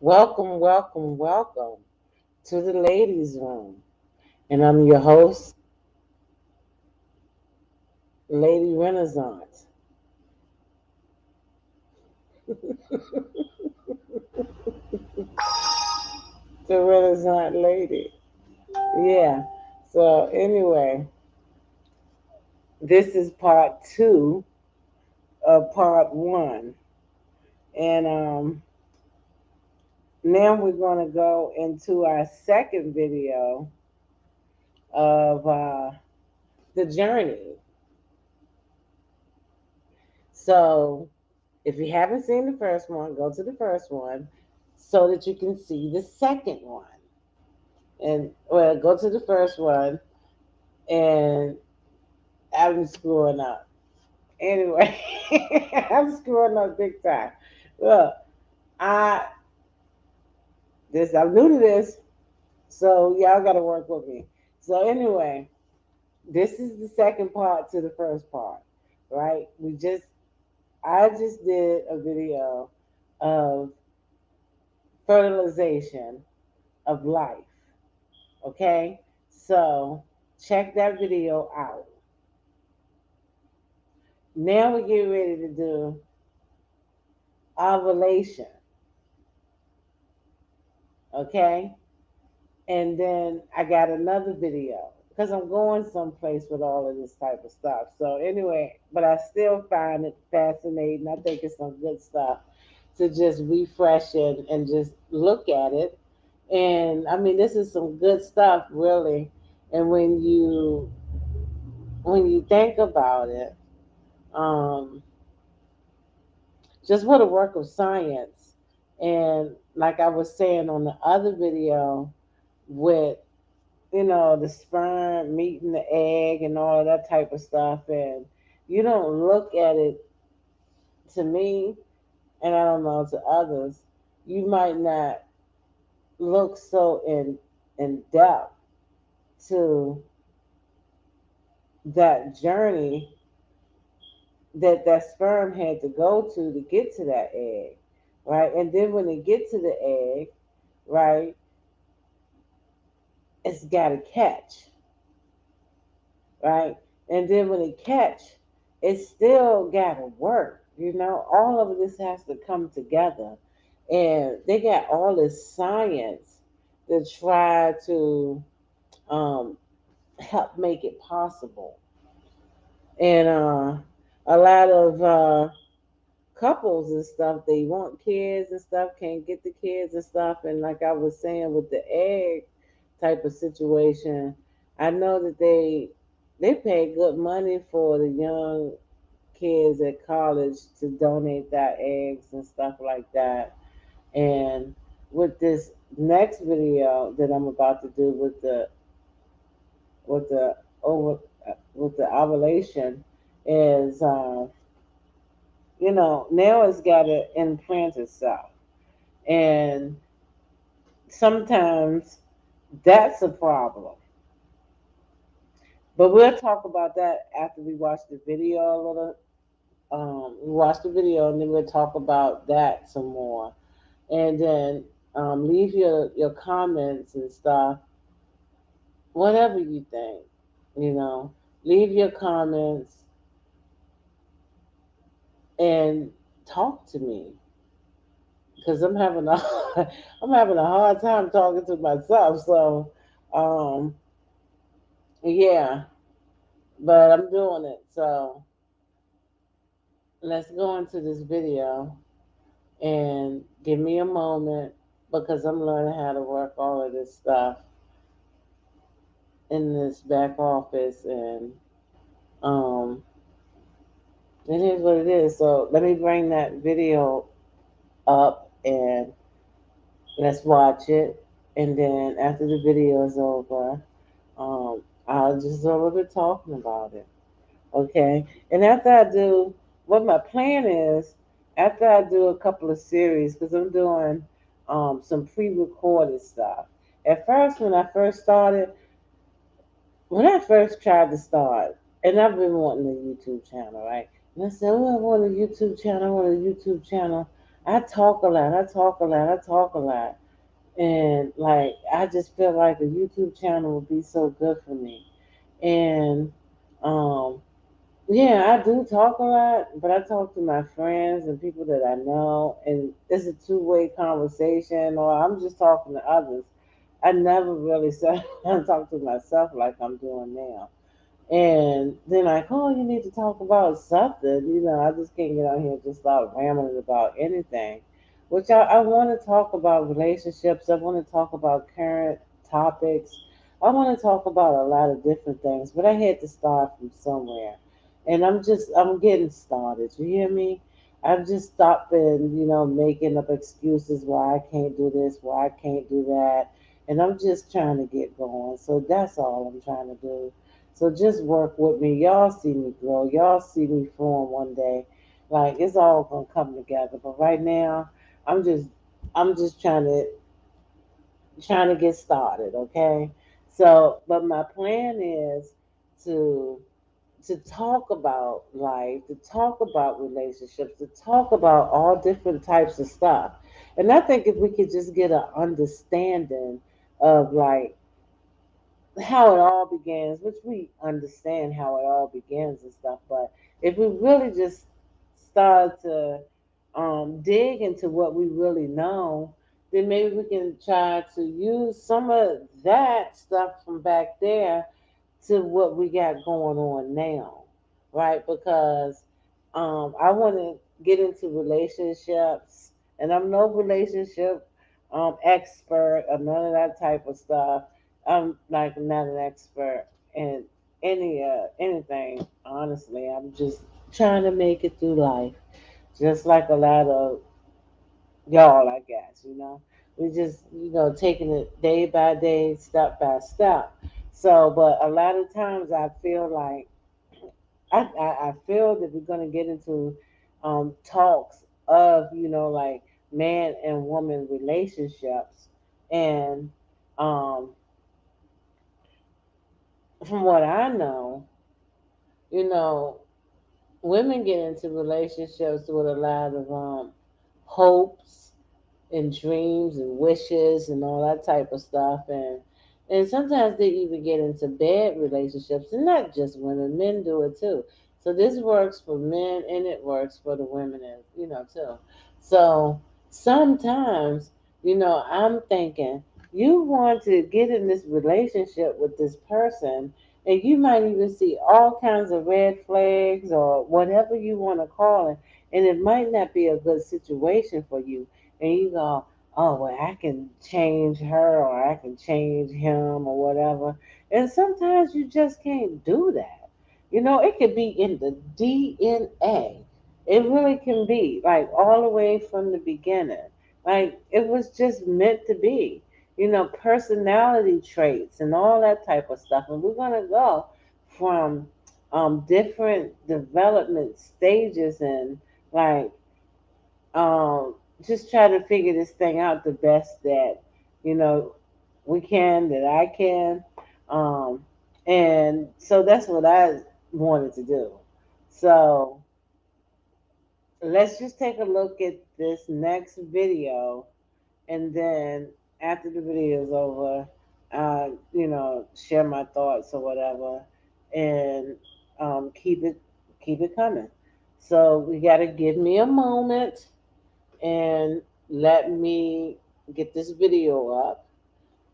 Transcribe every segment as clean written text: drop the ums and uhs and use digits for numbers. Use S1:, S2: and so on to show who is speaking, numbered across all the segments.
S1: Welcome, welcome, welcome to the ladies' room. And I'm your host, Lady Renaissance. The Renaissance lady. Yeah. So, anyway, this is part two of part one. And now we're going to go into our second video of the journey. So, if you haven't seen the first one, go to the first one so that you can see the second one. And well, go to the first one, and I'm screwing up. Anyway, I'm screwing up big time. Look, I I'm new to this, so y'all got to work with me. So anyway, this is the second part to the first part, right? I just did a video of fertilization of life. Okay, so check that video out. Now we get ready to do ovulation. Okay, and then I got another video because I'm going someplace with all of this type of stuff. So anyway, but I still find it fascinating. I think it's some good stuff to just refresh it and just look at it. And I mean, this is some good stuff, really. And when you think about it, um, just what a work of science. And like I was saying on the other video, with the sperm meeting the egg and all of that type of stuff, and you don't look at it, to me, and I don't know to others, you might not look so in depth to that journey that sperm had to go to get to that egg, right? And then when it gets to the egg, right, it's got to catch, right? And then when it catch, it still got to work. All of this has to come together, and they got all this science to try to um, help make it possible. And a lot of couples and stuff, they want kids and stuff, can't get the kids and stuff. And like I was saying with the egg type of situation, I know that they pay good money for the young kids at college to donate their eggs and stuff like that. And with this next video that I'm about to do with the over with the ovulation is now it's got to implant itself. And sometimes that's a problem. But we'll talk about that after we watch the video a little. We watch the video and then we'll talk about that some more. And then leave your comments and stuff, whatever you think. You know, leave your comments and talk to me because I'm having a hard time talking to myself. So, um, yeah, but I'm doing it. So let's go into this video and give me a moment because I'm learning how to work all of this stuff in this back office, and um, it is what it is. So let me bring that video up and let's watch it. And then after the video is over, I'll just do a little bit talking about it. Okay. And after I do, what my plan is, after I do a couple of series, because I'm doing some pre-recorded stuff. At first, when I first tried to start, and I've been wanting a YouTube channel, right? And I said, oh, I want a YouTube channel, I want a YouTube channel. I talk a lot. I talk a lot. I talk a lot. And like I just feel like a YouTube channel would be so good for me. And um yeah, I do talk a lot, but I talk to my friends and people that I know, and it's a two-way conversation, or I'm just talking to others. I never really said I talk to myself like I'm doing now. And then like, oh, you need to talk about something. I just can't get on here and just start rambling about anything. Which I want to talk about relationships. I want to talk about current topics. I want to talk about a lot of different things. But I had to start from somewhere. And I'm getting started. You hear me? I've just stopped and, making up excuses why I can't do this, why I can't do that. And I'm just trying to get going. So that's all I'm trying to do. So just work with me. Y'all see me grow. Y'all see me form one day. Like it's all gonna come together. But right now, I'm just I'm just trying to get started, okay? So, but my plan is to to talk about life, to talk about relationships, to talk about all different types of stuff. And I think if we could just get an understanding of like how it all begins, which we understand how it all begins and stuff, but if we really just start to dig into what we really know, then maybe we can try to use some of that stuff from back there to what we got going on now, right? Because I want to get into relationships, and I'm no relationship expert or none of that type of stuff. I'm like not an expert in anything. Honestly, I'm just trying to make it through life, just like a lot of y'all, I guess. We just taking it day by day, step by step. So, but a lot of times I feel like I feel that we're going to get into talks of like man and woman relationships, and um, from what I know, you know, women get into relationships with a lot of hopes and dreams and wishes and all that type of stuff, and sometimes they even get into bad relationships, and not just women, men do it too. So this works for men and it works for the women, and too. So sometimes I'm thinking you want to get in this relationship with this person, and you might even see all kinds of red flags or whatever you want to call it, and it might not be a good situation for you, and you go, oh, well, I can change her or I can change him or whatever. And sometimes you just can't do that. It could be in the DNA. It really can be, like all the way from the beginning. Like it was just meant to be, personality traits and all that type of stuff. And we're going to go from different development stages and like um, just try to figure this thing out the best that you know we can, that I can, um, and so that's what I wanted to do. So let's just take a look at this next video, and then after the video is over, share my thoughts or whatever, and keep it coming. So we got to give me a moment and let me get this video up,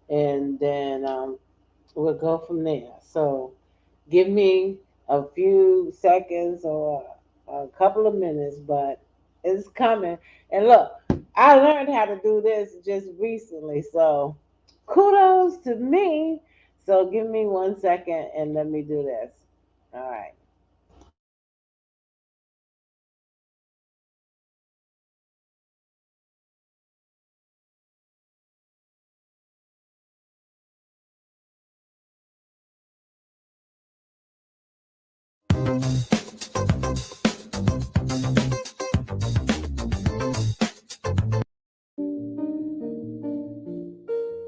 S1: and then we'll go from there. So give me a few seconds or a couple of minutes, but it's coming. And look, I learned how to do this just recently, so kudos to me. So give me 1 second and let me do this. All right.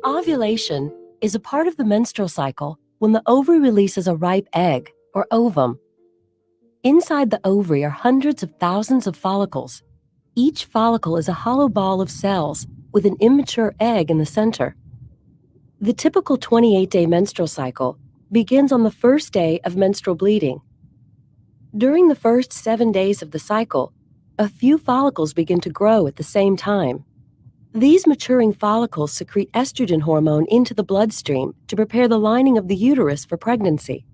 S2: Ovulation is a part of the menstrual cycle when the ovary releases a ripe egg, or ovum. Inside the ovary are hundreds of thousands of follicles. Each follicle is a hollow ball of cells with an immature egg in the center. The typical 28-day menstrual cycle begins on the first day of menstrual bleeding. During the first 7 days of the cycle, a few follicles begin to grow at the same time. These maturing follicles secrete estrogen hormone into the bloodstream to prepare the lining of the uterus for pregnancy.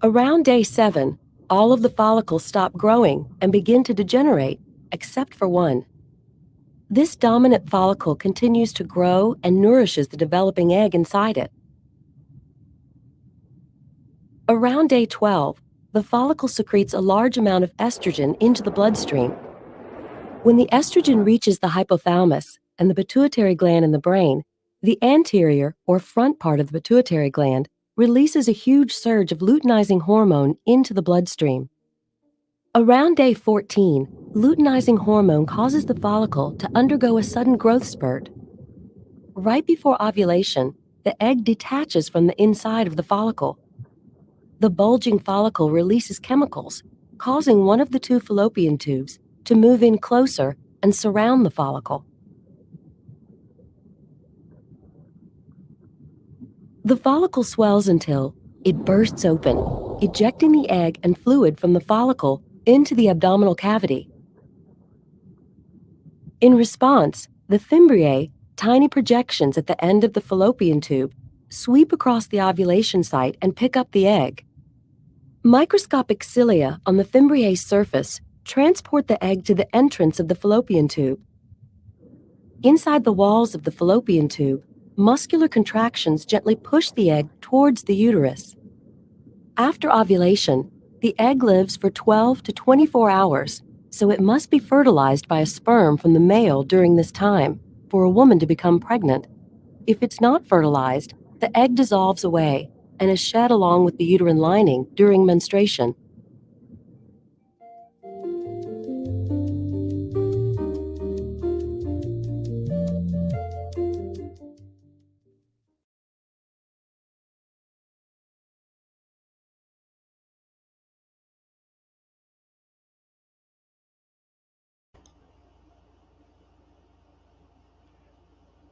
S2: Around day 7, all of the follicles stop growing and begin to degenerate, except for one. This dominant follicle continues to grow and nourishes the developing egg inside it. Around day 12, the follicle secretes a large amount of estrogen into the bloodstream. When the estrogen reaches the hypothalamus and the pituitary gland in the brain, the anterior or front part of the pituitary gland releases a huge surge of luteinizing hormone into the bloodstream. Around day 14, luteinizing hormone causes the follicle to undergo a sudden growth spurt. Right before ovulation, the egg detaches from the inside of the follicle. The bulging follicle releases chemicals, causing one of the two fallopian tubes to move in closer and surround the follicle. The follicle swells until it bursts open, ejecting the egg and fluid from the follicle into the abdominal cavity. In response, the fimbriae, tiny projections at the end of the fallopian tube, sweep across the ovulation site and pick up the egg. Microscopic cilia on the fimbriae's surface transport the egg to the entrance of the fallopian tube. Inside the walls of the fallopian tube, muscular contractions gently push the egg towards the uterus. After ovulation, the egg lives for 12 to 24 hours, so it must be fertilized by a sperm from the male during this time for a woman to become pregnant. If it's not fertilized, the egg dissolves away and is shed along with the uterine lining during menstruation.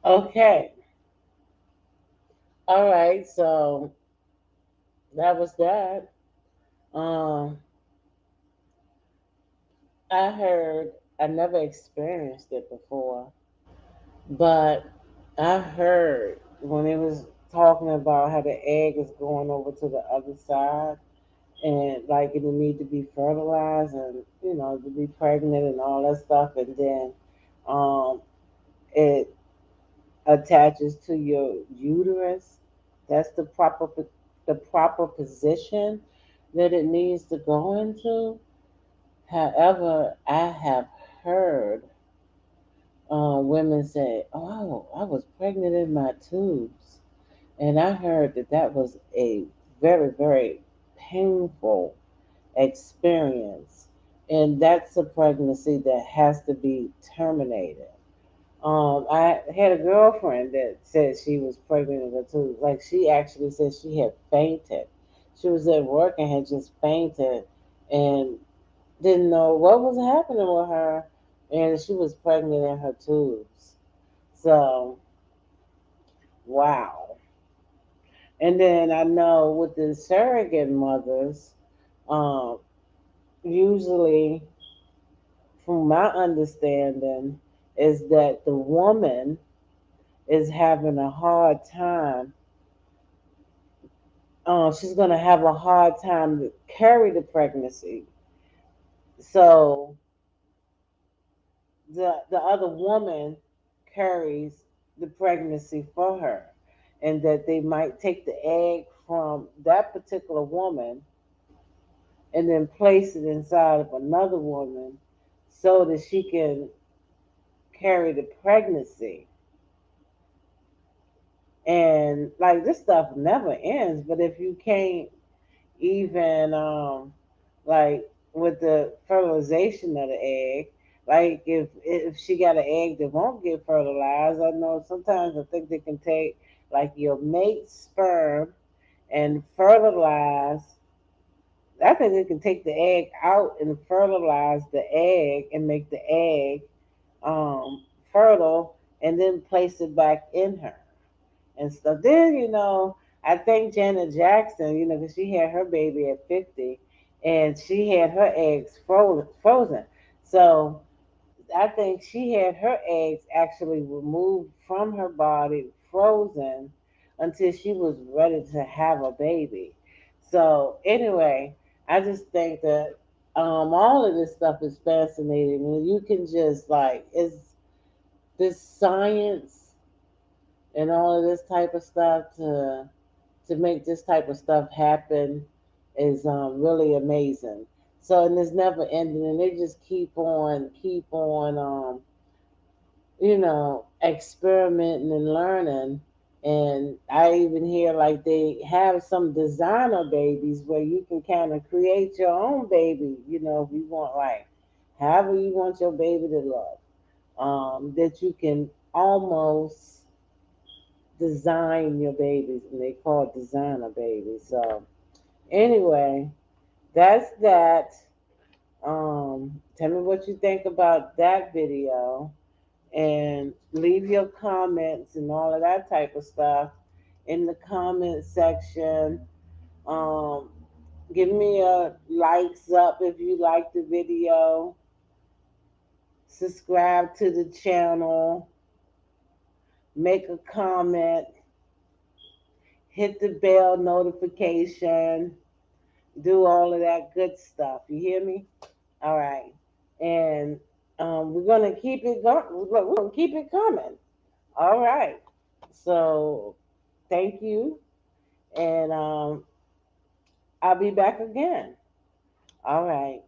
S1: Okay. All right. So that was that. Um, I heard, I never experienced it before, but I heard when it was talking about how the egg is going over to the other side and like it'll need to be fertilized and to be pregnant and all that stuff, and then um, it attaches to your uterus. That's the proper position that it needs to go into. However, I have heard women say, "Oh, I was pregnant in my tubes," and I heard that that was a very, very painful experience, and that's a pregnancy that has to be terminated. I had a girlfriend that said she was pregnant in the tubes. Like she actually said she had fainted. She was at work and had just fainted and didn't know what was happening with her, and she was pregnant in her tubes. So wow. And then I know with the surrogate mothers, um, usually, from my understanding, is that the woman is having a hard time. She's going to have a hard time to carry the pregnancy. So the other woman carries the pregnancy for her, and that they might take the egg from that particular woman and then place it inside of another woman so that she can carry the pregnancy. And like this stuff never ends, but if you can't even like with the fertilization of the egg, like if she got an egg that won't get fertilized, I know sometimes I think they can take like your mate's sperm and fertilize I think they can take the egg out and fertilize the egg and make the egg fertile, and then place it back in her and stuff. Then, I think Janet Jackson, because she had her baby at 50 and she had her eggs frozen. So I think she had her eggs actually removed from her body, frozen, until she was ready to have a baby. So anyway, I just think that all of this stuff is fascinating, and you can just like it's this science and all of this type of stuff to make this type of stuff happen is really amazing. So and it's never ending, and they just keep on, experimenting and learning. And I even hear like they have some designer babies where you can kind of create your own baby, if you want, like, however you want your baby to look, that you can almost design your babies, and they call it designer babies. So anyway, that's that. Tell me what you think about that video, and leave your comments and all of that type of stuff in the comment section. Um, Give me a likes up if you like the video. Subscribe to the channel. Make a comment. Hit the bell notification. Do all of that good stuff. You hear me? All right. And we're gonna keep it going. We're gonna keep it coming. All right. So thank you, and I'll be back again. All right.